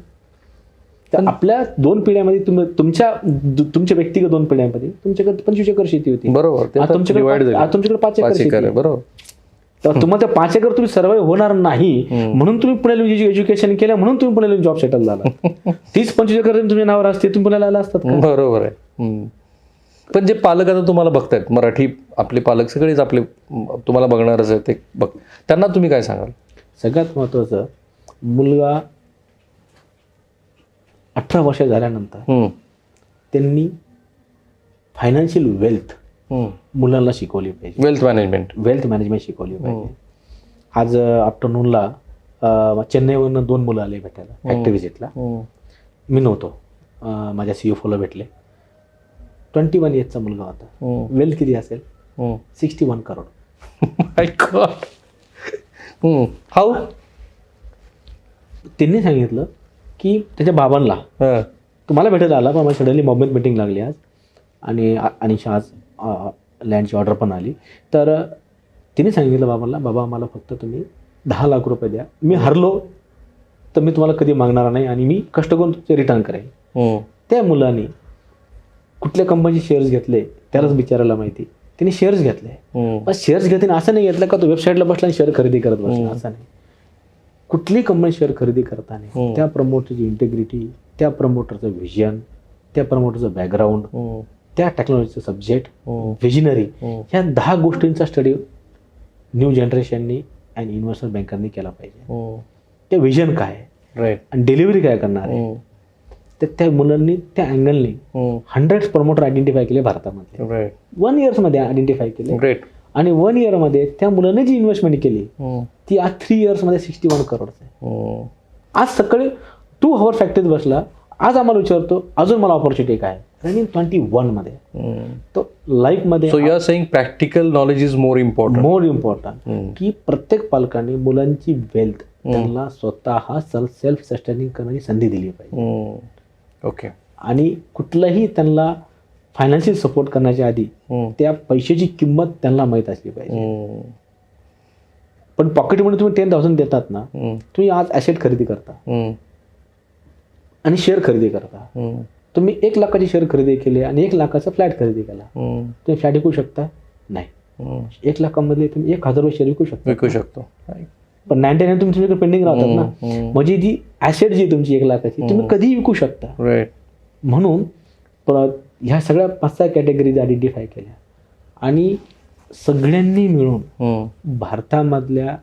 तर आपल्या 2 पिढ्यामध्ये तुमच्या व्यक्तिगत 2 पिढ्यांमध्ये तुमच्याकडे 25 एकर शेती होती. बरोबर. तुमच्याकडे 5 एकर शेती आहे. बरोबर. तर तुम्हाला त्या 5 एकर तुम्ही सर्वाइव्ह होणार नाही म्हणून तुम्ही पुण्याला एज्युकेशन केलं, म्हणून तुम्ही पुण्याला जॉब सेटल झाला. 30-25 एकर तुमच्या नावावर असते, तुम्ही पुण्याला आला असतात. बरोबर आहे. पण जे पालक आता तुम्हाला बघतायत, मराठी आपले पालक सगळेच आपले तुम्हाला बघणारच आहे, ते बघ, त्यांना तुम्ही काय सांगाल? सगळ्यात महत्त्वाचं, मुलगा 18 वर्ष झाल्यानंतर त्यांनी फायनान्शियल वेल्थ मुलांना शिकवली पाहिजे. वेल्थ मॅनेजमेंट शिकवली पाहिजे. आज आफ्टरनूनला चेन्नईवरनं 2 मुलं आले भेटायला फॅक्टरी व्हिजिटला. मी नव्हतो. माझ्या CFOला भेटले. 21 एजचा मुलगा होता. वेल्थ किती असेल? 61 करोड. माय गॉड. हाऊ? त्यांनी सांगितलं की त्याच्या बाबांना तुम्हाला भेटायला आला, पण मला सडनली मुंबईत मीटिंग लागली आज आणि अनिशा आज लँडची ऑर्डर पण आली. तर तिने सांगितलं बाबांना, बाबा मला फक्त तुम्ही 10 लाख रुपये द्या, मी हरलो तर मी तुम्हाला कधी मागणार नाही आणि मी कष्ट करून तुमचे रिटर्न करेन. त्या मुलाने कुठल्या कंपनीचे शेअर्स घेतले त्यालाच बिचारायला माहिती. तिने शेअर्स घेतले, पण शेअर्स घेताना असं नाही घेतलं का तो वेबसाईटला बसला आणि शेअर खरेदी करत बसला, असं नाही. कुठली कंपनी शेअर खरेदी करताना त्या प्रमोटरची इंटेग्रिटी, त्या प्रमोटरचं व्हिजन, त्या प्रमोटरचं बॅकग्राऊंड, त्या टेक्नॉलॉजीचं सब्जेक्ट, व्हिजनरी, ह्या 10 गोष्टींचा स्टडी न्यू जनरेशननी आणि इन्व्हेस्टर बँकांनी केला पाहिजे. ते व्हिजन काय राईट आणि डिलिव्हरी काय करणार आहे. तर त्या मुलांनी त्या अँगलनी 100 प्रमोटर आयडेंटिफाय केले भारतामध्ये. राईट. 1 इयर्समध्ये आयडेंटिफाय केले. ग्रेट. आणि 1 इयरमध्ये त्या मुलांनी जी इन्व्हेस्टमेंट केली ती आज 3 इयर्समध्ये 61 करोड आहे. आज सकाळी 2 आवर फॅक्टरीत बसला, आज आम्हाला विचारतो अजून मला ऑपॉर्च्युनिटी काय. रनिंग 21 मध्ये. तो लाईफमध्ये so you are saying practical knowledge is more important. की प्रत्येक पालकांनी मुलांची वेल्थ त्यांना स्वतः सेल्फ सस्टेनिंग करण्याची संधी दिली पाहिजे. ओके. आणि कुठलाही त्यांना फायनान्शियल सपोर्ट करण्याच्या आधी त्या पैशाची किंमत त्यांना माहीत असली पाहिजे. पण पॉकेटमध्ये तुम्ही 10,000 देतात ना, तुम्ही आज ॲसेट खरेदी करता आणि शेअर खरेदी करता. तुम्ही 1 लाखाची शेअर खरेदी केली आणि 1 लाखाचा फ्लॅट खरेदी केला, तुम्ही फ्लॅट विकू शकता? नाही. 1 लाखामधले तुम्ही 1,000 शेअर विकू शकतो. पण 99 तुमच्याकडे पेंडिंग राहतात ना. म्हणजे जी ॲसेट जी तुमची 1 लाखाची तुम्ही कधीही विकू शकता. म्हणून ह्या सगळ्या 5-6 कॅटेगरीज आयडेंटिफाय केल्या आणि सगळ्यांनी मिळून भारतामधल्या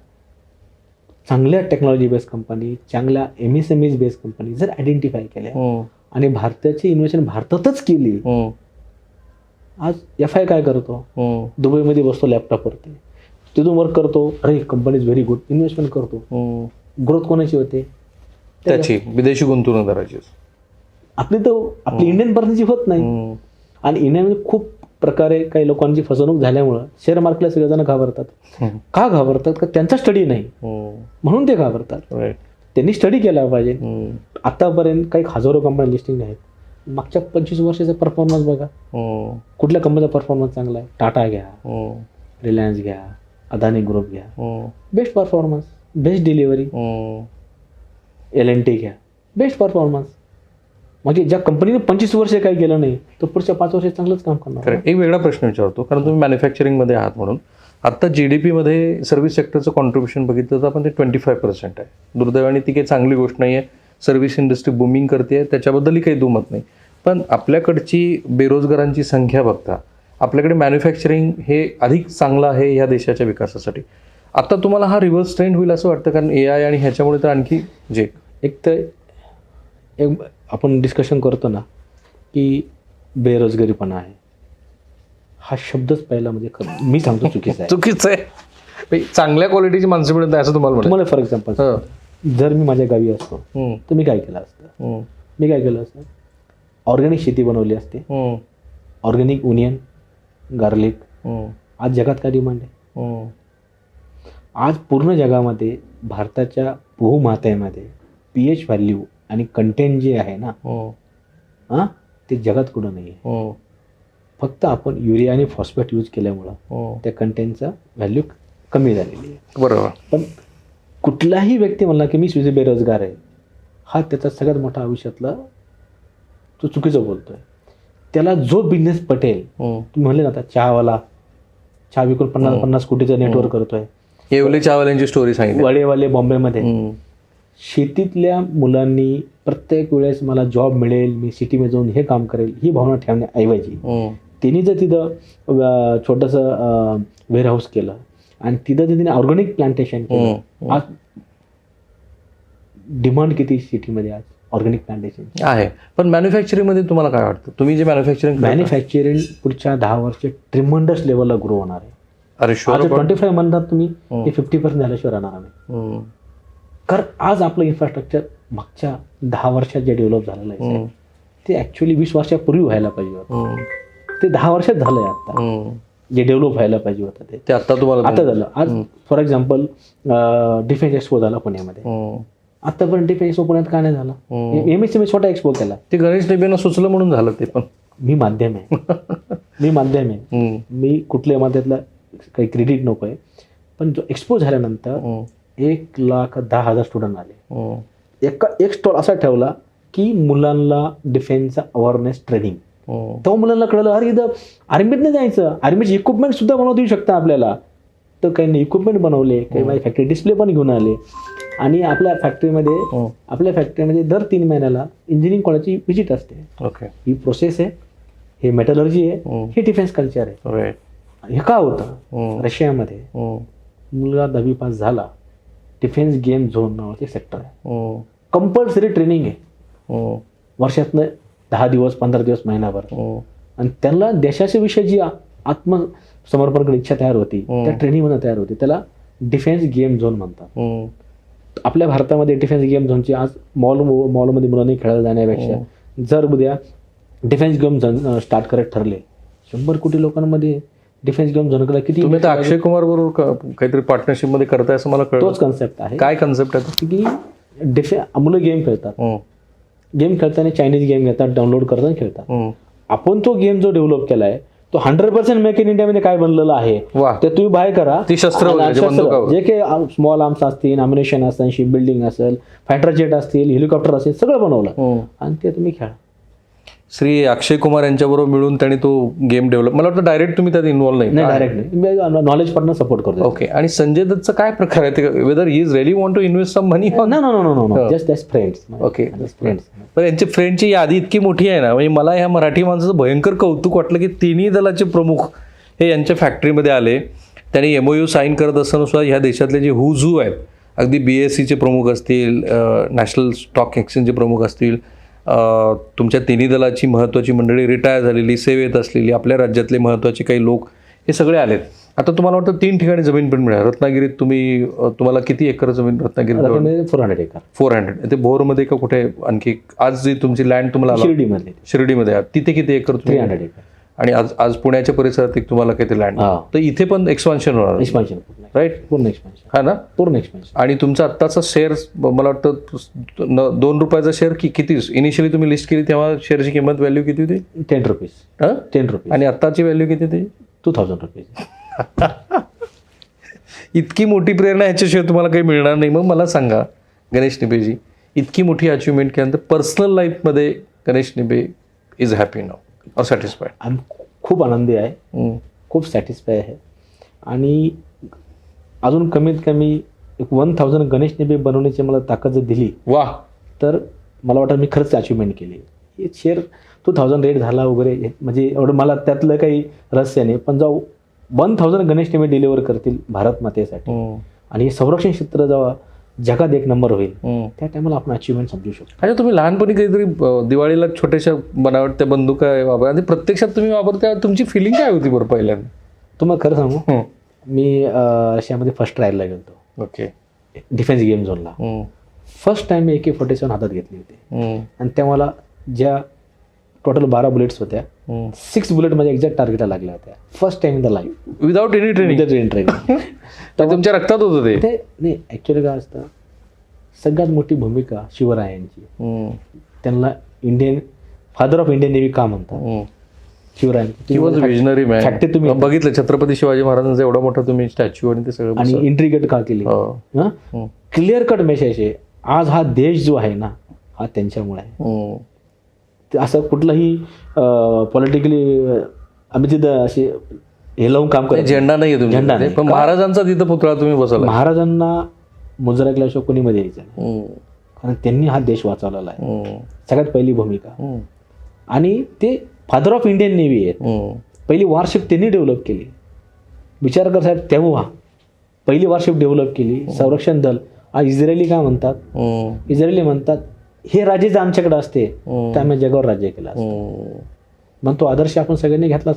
चांगल्या टेक्नॉलॉजी बेस्ड कंपनी, चांगल्या MSMEs बेस्ड कंपनी जर आयडेंटिफाय केल्या आणि भारताची इन्व्हेस्टमेंट भारतातच केली. आज FI काय करतो? दुबईमध्ये बसतो लॅपटॉपवरती, तिथून वर्क करतो, अरे company is very good, investment करतो. ग्रोथ कोणाची होते? त्याची विदेशी गुंतवणूकदाराची. आपली इंडियन पर्सनची होत नाही. आणि इंडियामध्ये खूप प्रकारे काही लोकांची फसवणूक झाल्यामुळं शेअर मार्केटला सगळेजण घाबरतात. का घाबरतात? का त्यांचा स्टडी नाही म्हणून ते घाबरतात. त्यांनी स्टडी केला पाहिजे. आतापर्यंत काही हजारो कंपन्या लिस्टिंग आहेत. मागच्या 25 वर्षाचा परफॉर्मन्स बघा, कुठल्या कंपनीचा परफॉर्मन्स चांगला आहे? टाटा घ्या, रिलायन्स घ्या, अदानी ग्रुप घ्या, best performance, best delivery. L&T घ्या, बेस्ट परफॉर्मन्स. म्हणजे ज्या कंपनीने 25 वर्ष काही केलं नाही तो पुढच्या 5 वर्षात चांगलंच काम करणार. एक वेगळा प्रश्न विचारतो, कारण तुम्ही मॅन्युफॅक्चरिंगमध्ये आहात म्हणून. आता GDP मध्ये सर्व्हिस सेक्टरचं कॉन्ट्रीब्युशन बघितलं तर आपण ते 25% आहे. दुर्दैवाने ती काही चांगली गोष्ट नाही आहे. सर्व्हिस इंडस्ट्री बुमिंग करते, त्याच्याबद्दलही काही दुमत नाही. पण आपल्याकडची बेरोजगारांची संख्या बघता आपल्याकडे मॅन्युफॅक्चरिंग हे अधिक चांगलं आहे ह्या देशाच्या विकासासाठी. आता तुम्हाला हा रिव्हर्स ट्रेंड होईल असं वाटतं? कारण AI आणि ह्याच्यामुळे तर आणखी जे एक आपण डिस्कशन करतो ना की बेरोजगारीपणा आहे, हा शब्दच पहिला म्हणजे मी सांगतो चुकीचा आहे. चुकीचं आहे. चांगल्या क्वालिटीची माणसं मिळत नाही असं तुम्हाला फॉर एक्झाम्पल, जर मी माझ्या गावी असतो तर मी काय केलं असतं? मी काय केलं असतं? ऑर्गॅनिक शेती बनवली असते. Organic onion, garlic. आज जगात काय डिमांड आहे? आज पूर्ण जगामध्ये भारताच्या भूमातेमध्ये pH व्हॅल्यू आणि कंटेंट जे आहे ना, ते जगात कुठं नाही आहे. फक्त आपण युरिया आणि फॉस्फेट यूज केल्यामुळं त्या कंटेंटचा व्हॅल्यू कमी झालेली आहे. बरोबर. पण कुठलाही व्यक्ती म्हणला की मी बेरोजगार आहे, हा त्याचा सगळ्यात मोठा आयुष्यातला तो चुकीचं बोलतोय. त्याला जो बिझनेस पटेल, तुम्ही म्हणले ना आता चहावाला चहा विकून 50 कोटीचं नेटवर्क करतोय. येवले चहावाल्यांची स्टोरी सांगितली. वडेवाले बॉम्बेमध्ये. शेतीतल्या मुलांनी प्रत्येक वेळेस मला जॉब मिळेल, मी सिटीमध्ये जाऊन हे काम करेल ही भावना ठेवण्याऐवजी त्यांनी जर तिथं छोटंसं वेअरहाऊस केलं आणि तिथं जर तिने ऑर्गॅनिक प्लांटेशन केलं. आज डिमांड किती सिटीमध्ये आज ऑर्गॅनिक प्लांटेशन आहे. पण मॅन्युफॅक्चरिंगमध्ये तुम्हाला काय वाटतं? तुम्ही जे मॅन्युफॅक्चरिंग पुढच्या 10 वर्ष ट्रिमंडस लेवलला ग्रो होणार आहे. अरे 25 म्हणतात तुम्ही, ते 50% झाल्याशिवाय राहणार नाही. कारण आज आपलं इन्फ्रास्ट्रक्चर मागच्या 10 वर्षात जे डेव्हलप झालेलं आहे ते ॲक्च्युली 20 वर्षापूर्वी व्हायला पाहिजे होतं. ते 10 वर्षात झालंय आता. जे डेव्हलप व्हायला पाहिजे होतं ते आता तुम्हाला आता झालं. आज फॉर एक्झाम्पल डिफेन्स एक्सपो झाला पुण्यामध्ये. आतापर्यंत डिफेन्स एक्सपो पुण्यात का नाही झाला? MSME छोटा एक्सपो केला. ते गणेश निबेनं सुचलं म्हणून झालं ते. पण मी माध्यम आहे. मी कुठल्या माध्यमातला काही क्रेडिट नको आहे. पण जो एक्सपो झाल्यानंतर 1,10,000 स्टुडंट आले. एक स्टॉल असा ठेवला की मुलांना डिफेन्सचा अवेअरनेस ट्रेनिंग. तेव्हा मुलांना कळलं अरे इथं आर्मीत नाही जायचं, आर्मीचे इक्विपमेंट सुद्धा बनवता येऊ शकतं आपल्याला. तर काही इक्विपमेंट बनवले, काही माझी फॅक्टरी डिस्प्ले पण घेऊन आले. आणि आपल्या फॅक्टरीमध्ये दर 3 महिन्याला इंजिनिअरिंग कॉलेजची व्हिजिट असते. ही प्रोसेस आहे, हे मेटलर्जी आहे, हे डिफेन्स कल्चर आहे. हे का होतं? रशियामध्ये मुलगा 10वी पास झाला, डिफेन्स गेम झोन नावाचे सेक्टर आहे. कंपल्सरी ट्रेनिंग आहे वर्षातनं 10 दिवस, 15 दिवस, महिनाभर. आणि त्यांना देशाच्या विषयी जी आत्मसमर्पण इच्छा तयार होती त्या ट्रेनिंगमध्ये तयार होती. त्याला डिफेन्स गेम झोन म्हणतात. आपल्या भारतामध्ये डिफेन्स गेम झोनची आज मॉलमध्ये मुलांनी खेळायला जाण्यापेक्षा जर उद्या डिफेन्स गेम झोन स्टार्ट करायला ठरले, 100 कोटी लोकांमध्ये डिफेन्स गेम झोनकडे किती. तुम्ही तर अक्षय कुमार बरोबर काहीतरी पार्टनरशिप मध्ये करताय असं मला कळलं. तोच कन्सेप्ट आहे. काय कन्सेप्ट आहे? की मुलं गेम खेळतात, गेम खेळताना चायनीज गेम घेतात, डाउनलोड करतात, खेळतात. आपण तो गेम जो डेव्हलप केलाय तो 100% मेक इन इंडियामध्ये काय बनलेलं आहे ते तुम्ही बाय करा. ती शस्त्र जे काही स्मॉल आर्म्स असतील, अम्युनिशन असेल, शिप बिल्डिंग असेल, फायटर जेट असतील, हेलिकॉप्टर असेल, सगळं बनवलं आणि ते तुम्ही खेळा. श्री अक्षय कुमार यांच्याबरोबर मिळून त्यांनी तो गेम डेव्हलप, मला वाटतं डायरेक्ट तुम्ही त्यात इन्व्हॉल्व नाही. डायरेक्ट नाही, नॉलेज पार्टनर सपोर्ट करतो. ओके. आणि संजय दत्तचा काय प्रकार आहे? Whether he is really want to invest some money? No, just friends. Okay. पण यांच्या फ्रेंडची यादी इतकी मोठी आहे ना, म्हणजे मला ह्या मराठी माणसाचं भयंकर कौतुक वाटलं की तिन्ही दलाचे प्रमुख हे यांच्या फॅक्टरीमध्ये आले. त्यांनी MOU साईन करत असताना सुद्धा ह्या देशातले जे हुजू आहेत, अगदी BSEचे प्रमुख असतील, नॅशनल स्टॉक एक्सचेंजचे प्रमुख असतील, तुमच्या तिन्ही दलाची महत्त्वाची मंडळी, रिटायर झालेली, सेवेत असलेली, आपल्या राज्यातले महत्त्वाचे काही लोक, हे सगळे आलेत. आता तुम्हाला वाटतं 3 ठिकाणी जमीन पण मिळाली. रत्नागिरीत तुम्हाला किती एकर जमीन? रत्नागिरीत 400 एकर. 400. ते भोरमध्ये का कुठे आणखी? आज जी तुमची लँड तुम्हाला शिर्डीमध्ये तिथे किती एकर? 300 एकर. आणि आज पुण्याच्या परिसरात तुम्हाला किती लँड? तर इथे पण एक्सपान्शन होणार. Expansion right. पूर्ण एक्सपान्शन. हा ना? पूर्ण एक्सपान्शन. आणि तुमचा आत्ताचा शेअर मला वाटतं 2 रुपयाचा शेअर किती इनिशियली तुम्ही लिस्ट केली तेव्हा शेअरची किंमत व्हॅल्यू किती होती? 10 रुपीज. 10 रुपीज. आणि आत्ताची व्हॅल्यू किती होती? 2000 रुपीज. इतकी मोठी प्रेरणा ह्याच्याशिवाय तुम्हाला काही मिळणार नाही. मग मला सांगा गणेश निबेजी, इतकी मोठी अचिव्हमेंट केल्यानंतर पर्सनल लाईफमध्ये गणेश निबे इज हॅपी नाव और सॅटिस्फाईड? आम्ही खूप आनंदी आहे, खूप सॅटिस्फाय आहे. आणि अजून कमीत कमी 1000 गणेश निबे बनवण्याची मला ताकद जर दिली तर मला वाटतं मी खरंच अचिव्हमेंट केली. हे शेअर 2000 रेट झाला वगैरे म्हणजे एवढं मला त्यातलं काही रहस्य नाही. पण जेव्हा 1000 गणेश निबे डिलिव्हर करतील भारत मातेसाठी आणि हे संरक्षण क्षेत्र जेव्हा जगात 1 नंबर होईल त्या टायमाला आपण अचिव्हमेंट समजू शकतो. अच्छा, तुम्ही लहानपणी काहीतरी दिवाळीला छोट्याशा बनावट बंदुका वापर आणि प्रत्यक्षात तुम्ही वापरता, तुमची फिलिंग काय होती बरं पहिल्यांदा? तुम्हाला खरं सांगू, मी रशियामध्ये फर्स्ट ट्रायलला गेलो. ओके. डिफेन्स गेम झोनला फर्स्ट टाइम मी AK-47 हातात घेतली होती. आणि त्या मला ज्या टोटल 12 बुलेट्स होत्या, 6 बुलेट माझ्या एक्झॅक्ट टार्गेटला लागल्या होत्या. First time in the life without any training. तर तुमच्या रक्तात होतं ते? नाही, ॲक्च्युली काय असतं, सगळ्यात मोठी भूमिका शिवरायांची. त्यांना फादर ऑफ इंडियन नेव्ही का म्हणतात? शिवरायांची विजनरी मॅन. तुम्ही बघितलं छत्रपती शिवाजी महाराजांचा एवढा मोठा तुम्ही स्टॅच्यू आणि ते सगळं, आणि इंट्रिगेट का केली? क्लिअर कट मेसेज आहे. आज हा देश जो आहे ना, हा त्यांच्यामुळे आहे. असं कुठलंही पॉलिटिकली आम्ही तिथं असे हे लावून काम करत, झेंडा नाही आहे झेंडा नाही. पण महाराजांचा तिथं पुतळा तुम्ही बसवला. महाराजांना मुजरा केल्याशिवाय कोणी मध्ये यायचं, कारण त्यांनी हा देश वाचवलेला आहे. सगळ्यात पहिली भूमिका. आणि ते फादर ऑफ इंडियन नेव्ही आहेत. पहिली वॉरशिप त्यांनी डेव्हलप केली. विचार कर साहेब, तेव्हा पहिली वॉरशिप डेव्हलप केली. संरक्षण दल आज इस्रायली काय म्हणतात? इस्रायली म्हणतात हे राज्य जर आमच्याकडे असते तर आम्ही जगावर राज्य केलं असतं. मग तो आदर्श आपण सगळ्यांनी घेतला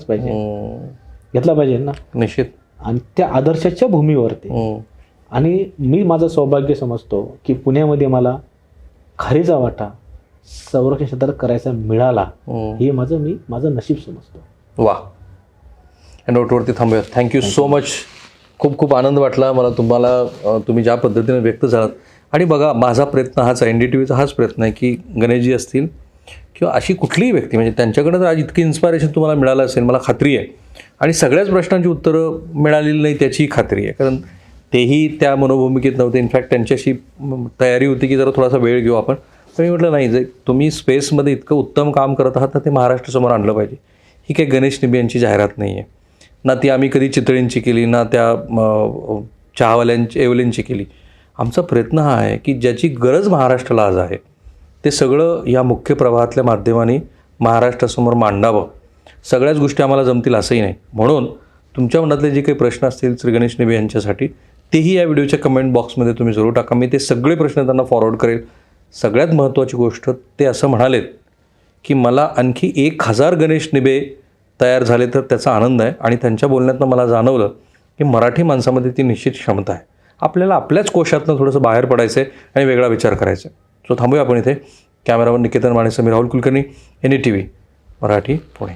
पाहिजे ना, निश्चित. आणि त्या आदर्शाच्या भूमीवरती आणि मी माझं सौभाग्य समजतो की पुण्यामध्ये मला खारीचा वाटा संरक्षण क्षेत्रात करायचा मिळाला, हे माझं नशीब समजतो. वा, या नोटवरती थांबूया. Thank you so much. खूप खूप आनंद वाटला मला तुम्ही ज्या पद्धतीने व्यक्त झालात. आणि बघा, माझा प्रयत्न हाच आहे, NDTVचा हाच प्रयत्न आहे की गणेशजी असतील किंवा अशी कुठलीही व्यक्ती, म्हणजे त्यांच्याकडे तर आज इतकी इन्स्पायरेशन तुम्हाला मिळालं असेल मला खात्री आहे, आणि सगळ्याच प्रश्नांची उत्तरं मिळालेली नाही त्याचीही खात्री आहे, कारण तेही त्या मनोभूमिकेत नव्हते. इनफॅक्ट त्यांच्याशी तयारी होती की जरा थोडासा वेळ घेऊ आपण. पण मी म्हटलं नाही, जे तुम्ही स्पेसमध्ये इतकं उत्तम काम करत आहात तर ते महाराष्ट्रासमोर आणलं पाहिजे. ही काही गणेश निबे यांची जाहिरात नाही आहे ना, ती आम्ही कधी चितळींची केली ना त्या एवलेंची केली. आमचा प्रयत्न हा आहे की ज्याची गरज महाराष्ट्राला आज आहे ते सगळं या मुख्य प्रवाहातल्या माध्यमांनी महाराष्ट्रासमोर मांडावं. सगळ्याच गोष्टी आम्हाला जमतील असंही नाही. म्हणून तुमच्या मनातले जे काही प्रश्न असतील श्री गणेश निबे यांच्यासाठी, तेही या व्हिडिओच्या कमेंट बॉक्समध्ये तुम्ही जरूर टाका. मी ते सगळे प्रश्न त्यांना फॉरवर्ड करेल. सगळ्यात महत्त्वाची गोष्ट, ते असं म्हणालेत की मला आणखी 1000 गणेश निबे तयार झाले तर त्याचा आनंद आहे. आणि त्यांच्या बोलण्यातनं मला जाणवलं की मराठी माणसामध्ये ती निश्चित क्षमता आहे. आपल्याला आपल्याच कोशातनं थोडंसं बाहेर पडायचं आहे आणि वेगळा विचार करायचा आहे. सो थांबूया आपण इथे. कॅमेरावर निकेतन मानेसह मी राहुल कुलकर्णी, NDTV मराठी, पुणे.